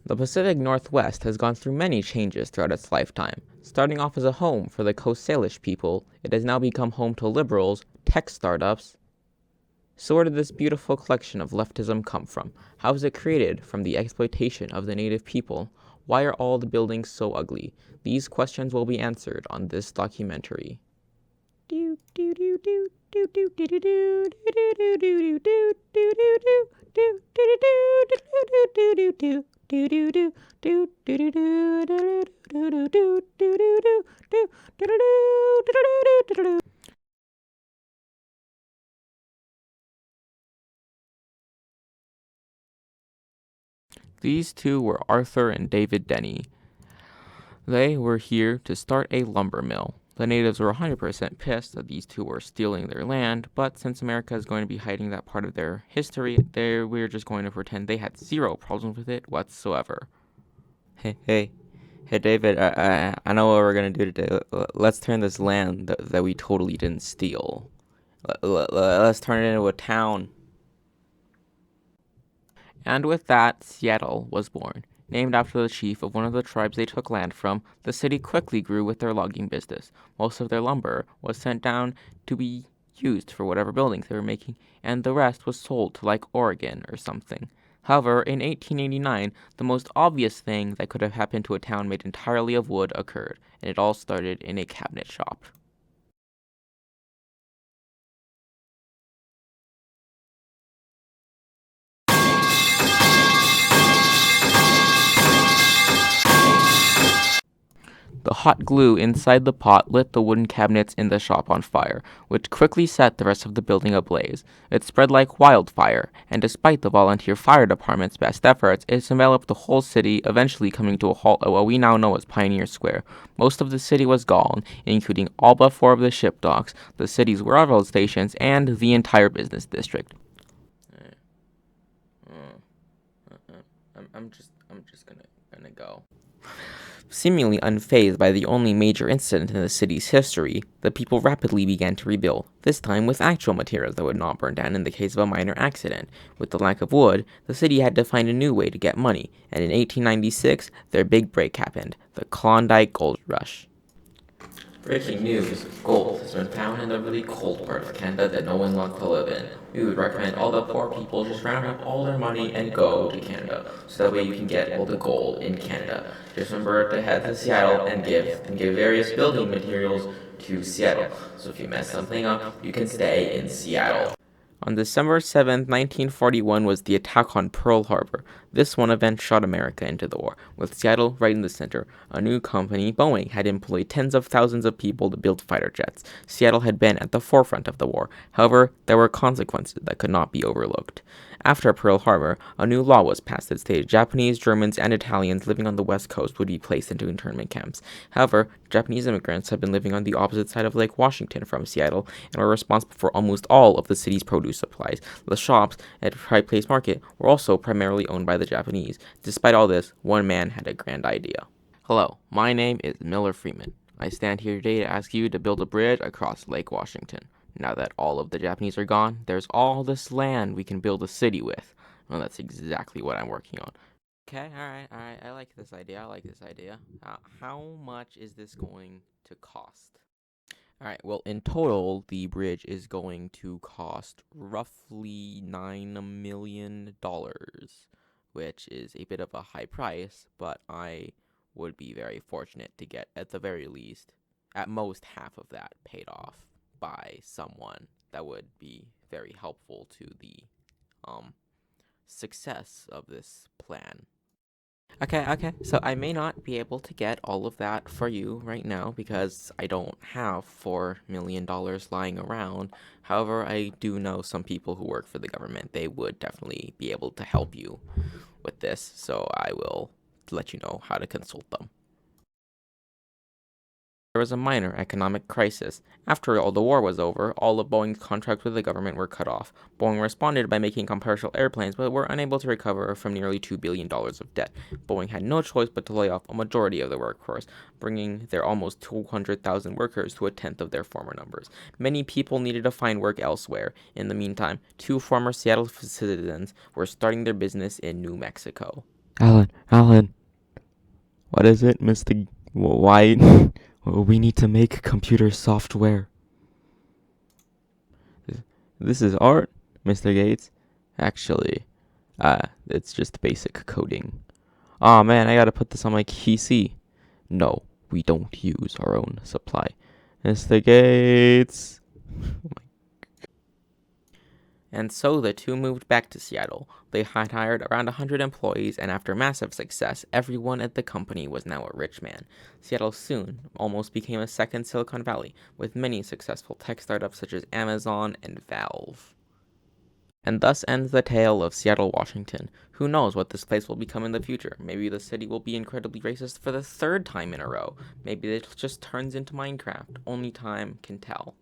The Pacific Northwest has gone through many changes throughout its lifetime. Starting off as a home for the Coast Salish people, it has now become home to liberals, tech startups. So where did this beautiful collection of leftism come from? How was it created from the exploitation of the native people? Why are all the buildings so ugly? These questions will be answered on this documentary. These two were Arthur and David Denny. They were here to start a lumber mill. The natives were 100% pissed that these two were stealing their land, but since America is going to be hiding that part of their history, we're just going to pretend they had zero problems with it whatsoever. Hey, David, I know what we're going to do today. Let's turn this land that we totally didn't steal. Let's turn it into a town. And with that, Seattle was born. Named after the chief of one of the tribes they took land from, the city quickly grew with their logging business. Most of their lumber was sent down to be used for whatever buildings they were making, and the rest was sold to like Oregon or something. However, in 1889, the most obvious thing that could have happened to a town made entirely of wood occurred, and it all started in a cabinet shop. The hot glue inside the pot lit the wooden cabinets in the shop on fire, which quickly set the rest of the building ablaze. It spread like wildfire, and despite the volunteer fire department's best efforts, it enveloped the whole city, eventually coming to a halt at what we now know as Pioneer Square. Most of the city was gone, including all but 4 of the ship docks, the city's railroad stations, and the entire business district. I'm just gonna go. Seemingly unfazed by the only major incident in the city's history, the people rapidly began to rebuild, this time with actual materials that would not burn down in the case of a minor accident. With the lack of wood, the city had to find a new way to get money, and in 1896, their big break happened, the Klondike Gold Rush. Breaking news, gold has been found in the really cold part of Canada that no one wants to live in. We would recommend all the poor people just round up all their money and go to Canada, so that way you can get all the gold in Canada. Just remember to head to Seattle and give various building materials to Seattle. So if you mess something up, you can stay in Seattle. On December 7, 1941 was the attack on Pearl Harbor. This one event shot America into the war, with Seattle right in the center. A new company, Boeing, had employed tens of thousands of people to build fighter jets. Seattle had been at the forefront of the war. However, there were consequences that could not be overlooked. After Pearl Harbor, a new law was passed that stated Japanese, Germans, and Italians living on the West Coast would be placed into internment camps. However, Japanese immigrants had been living on the opposite side of Lake Washington from Seattle and were responsible for almost all of the city's produce supplies. The shops at Pride Place Market were also primarily owned by the Japanese. Despite all this, one man had a grand idea. Hello, my name is Miller Freeman. I stand here today to ask you to build a bridge across Lake Washington. Now that all of the Japanese are gone, there's all this land we can build a city with. Well, that's exactly what I'm working on. Okay, alright, I like this idea. How much is this going to cost? Alright, well, in total, the bridge is going to cost roughly $9 million, which is a bit of a high price, but I would be very fortunate to get, at the very least, at most half of that paid off by someone that would be very helpful to the success of this plan. Okay, so I may not be able to get all of that for you right now because I don't have $4 million lying around. However, I do know some people who work for the government. They would definitely be able to help you with this, so I will let you know how to consult them. There was a minor economic crisis. After all the war was over, all of Boeing's contracts with the government were cut off. Boeing responded by making commercial airplanes, but were unable to recover from nearly $2 billion of debt. Boeing had no choice but to lay off a majority of their workforce, bringing their almost 200,000 workers to a tenth of their former numbers. Many people needed to find work elsewhere. In the meantime, 2 former Seattle citizens were starting their business in New Mexico. Alan, what is it, Mr. White? We need to make computer software. This is art, Mr. Gates. Actually, it's just basic coding. Aw, man, I gotta put this on my PC. No, we don't use our own supply. Mr. Gates. And so the two moved back to Seattle. They had hired around 100 employees, and after massive success, everyone at the company was now a rich man. Seattle soon almost became a second Silicon Valley, with many successful tech startups such as Amazon and Valve. And thus ends the tale of Seattle, Washington. Who knows what this place will become in the future? Maybe the city will be incredibly racist for the third time in a row. Maybe it just turns into Minecraft. Only time can tell.